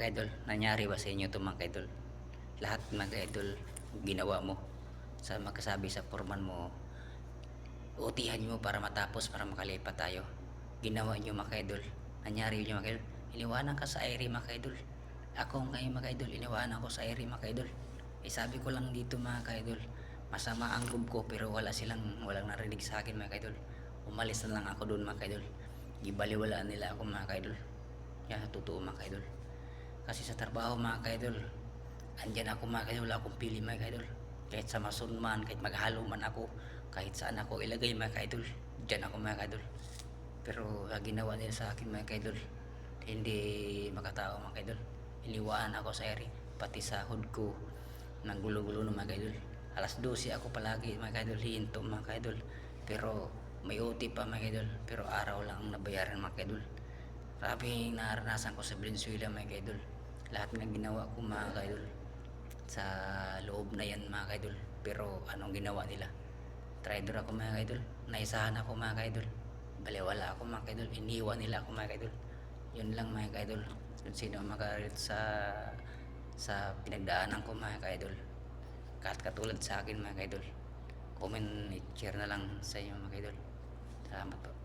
kaidol, nangyari ba sa inyo ito mga kaidol? Lahat mga kaidol, ginawa mo sa magkasabi sa foreman mo, utihan nyo para matapos, para makalipat tayo. Ginawa nyo mga kaidol, nangyari nyo mga kaidol. Iniwanan ka sa Airy mga kaidol. Ako ngayon mga kaidol, iniwanan ko sa Airy mga kaidol. Sabi ko lang dito mga kaidol, masama ang loob ko pero walang narinig sa akin mga kaidol. Umalis na lang ako doon mga kaidol. Gibaliwalaan nila ako mga kaidol. Yan, totoo mga kaidol. Kasi sa trabaho mga kaidol, andyan ako mga kaidol, wala akong pili mga kaidol. Kahit sa mason man, kahit maghalo man ako, kahit saan ako ilagay mga kaidol, dyan ako mga kaidol. Pero ginawa nila sa akin mga kaidol, hindi makatao mga kaidol. Iniwaan ako sa eri, pati sa hood ko, nang gulo-gulo ng mga kaidol. Alas 12 ako palagi mga kaidol, hihinto mga kaidol. Pero may OT pa mga kaidol, pero araw lang ang nabayaran mga kaidol. Grabe naranasan ko sa Venezuela mga kaidol. Lahat ng ginawa ko mga kaidol sa loob na yan mga kaidol. Pero anong ginawa nila? Trader ako mga kaidol. Naisahan ako mga kaidol. Baliwala ako mga kaidol. Iniwan nila ako mga kaidol. Yun lang mga kaidol. Kung sino makarit sa pinagdaanan ko mga kaidol. Katulad sa akin mga kaidol. Comment, share na lang sa inyo mga kaidol. Salamat po.